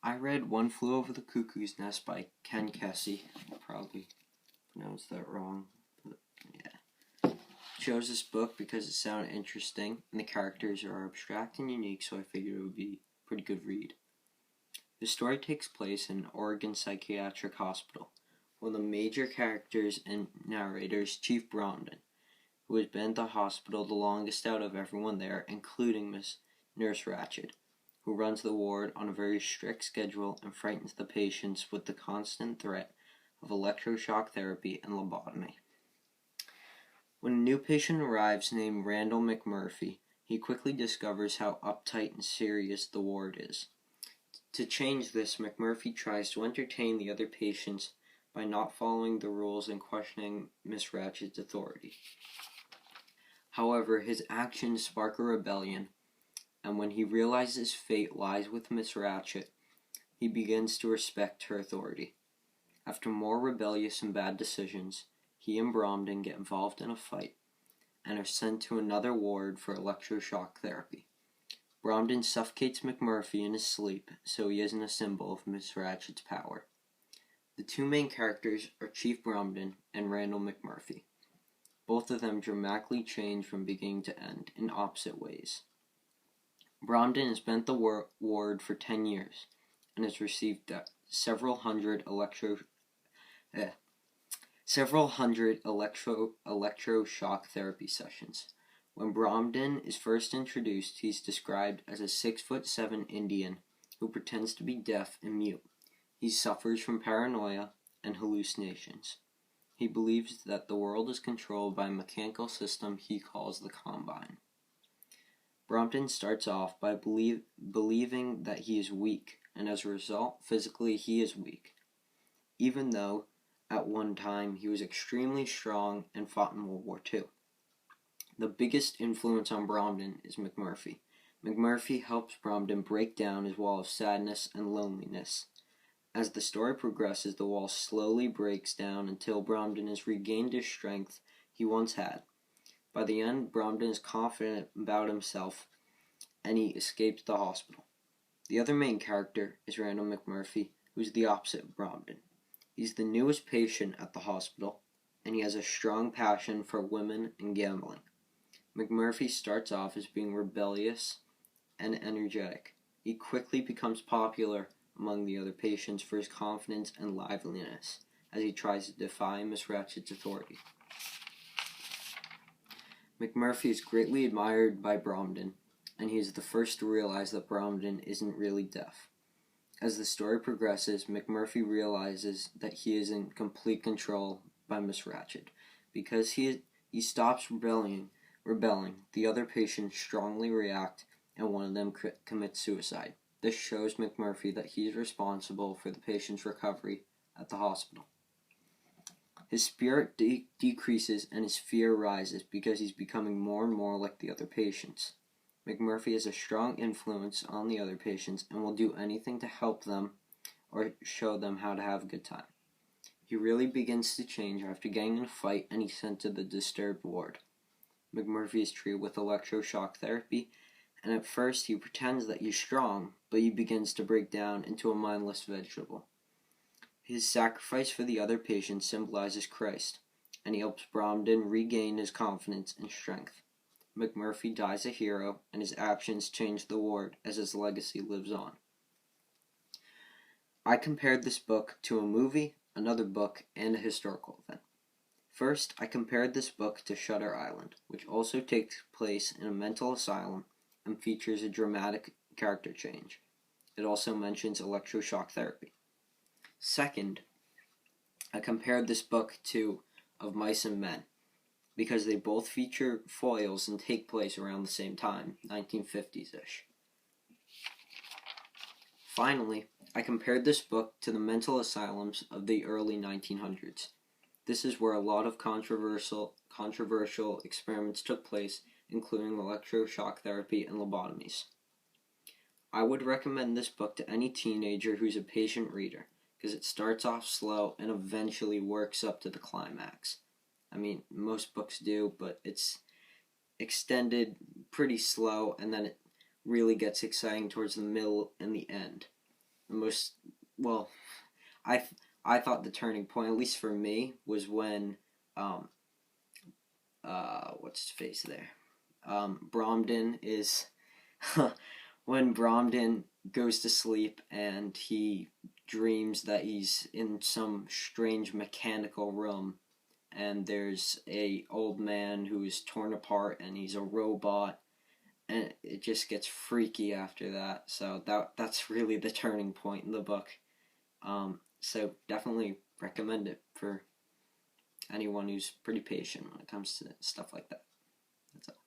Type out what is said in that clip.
I read One Flew Over the Cuckoo's Nest by Ken Kesey. I probably pronounced that wrong, but yeah. Chose this book because it sounded interesting and the characters are abstract and unique, so I figured it would be a pretty good read. The story takes place in Oregon Psychiatric Hospital. One of the major characters and narrators, Chief Bromden, who has been at the hospital the longest out of everyone there, including Miss Nurse Ratched, who runs the ward on a very strict schedule and frightens the patients with the constant threat of electroshock therapy and lobotomy. When a new patient arrives named Randall McMurphy, he quickly discovers how uptight and serious the ward is. To change this, McMurphy tries to entertain the other patients by not following the rules and questioning Miss Ratched's authority. However, his actions spark a rebellion, and when he realizes fate lies with Miss Ratched, he begins to respect her authority. After more rebellious and bad decisions, he and Bromden get involved in a fight and are sent to another ward for electroshock therapy. Bromden suffocates McMurphy in his sleep, so he isn't a symbol of Miss Ratched's power. The two main characters are Chief Bromden and Randall McMurphy. Both of them dramatically change from beginning to end in opposite ways. Bromden has been at the ward for 10 years and has received several hundred electroshock therapy sessions. When Bromden is first introduced, he's described as a 6'7" Indian who pretends to be deaf and mute. He suffers from paranoia and hallucinations. He believes that the world is controlled by a mechanical system he calls the Combine. Bromden starts off by believing that he is weak, and as a result, physically he is weak, even though at one time he was extremely strong and fought in World War II. The biggest influence on Bromden is McMurphy. McMurphy helps Bromden break down his wall of sadness and loneliness. As the story progresses, the wall slowly breaks down until Bromden has regained his strength he once had. By the end, Bromden is confident about himself, and he escapes the hospital. The other main character is Randall McMurphy, who's the opposite of Bromden. He's the newest patient at the hospital, and he has a strong passion for women and gambling. McMurphy starts off as being rebellious and energetic. He quickly becomes popular among the other patients for his confidence and liveliness as he tries to defy Miss Ratched's authority. McMurphy is greatly admired by Bromden, and he is the first to realize that Bromden isn't really deaf. As the story progresses, McMurphy realizes that he is in complete control by Miss Ratched. Because he stops rebelling, the other patients strongly react, and one of them commits suicide. This shows McMurphy that he is responsible for the patient's recovery at the hospital. His spirit decreases and his fear rises because he's becoming more and more like the other patients. McMurphy has a strong influence on the other patients and will do anything to help them or show them how to have a good time. He really begins to change after getting in a fight and he's sent to the disturbed ward. McMurphy is treated with electroshock therapy, and at first he pretends that he's strong, but he begins to break down into a mindless vegetable. His sacrifice for the other patients symbolizes Christ, and he helps Bromden regain his confidence and strength. McMurphy dies a hero, and his actions change the ward as his legacy lives on. I compared this book to a movie, another book, and a historical event. First, I compared this book to Shutter Island, which also takes place in a mental asylum and features a dramatic character change. It also mentions electroshock therapy. Second, I compared this book to Of Mice and Men, because they both feature foils and take place around the same time, 1950s-ish. Finally, I compared this book to the mental asylums of the early 1900s. This is where a lot of controversial experiments took place, including electroshock therapy and lobotomies. I would recommend this book to any teenager who's a patient reader, because it starts off slow and eventually works up to the climax. I mean, most books do, but it's extended pretty slow, and then it really gets exciting towards the middle and the end. the most, well, I I thought the turning point, at least for me, was when what's his face there, Bromden is when Bromden goes to sleep and he dreams that he's in some strange mechanical room, and there's a old man who is torn apart and he's a robot, and it just gets freaky after that. So that's really the turning point in the book. So definitely recommend it for anyone who's pretty patient when it comes to stuff like that. That's all.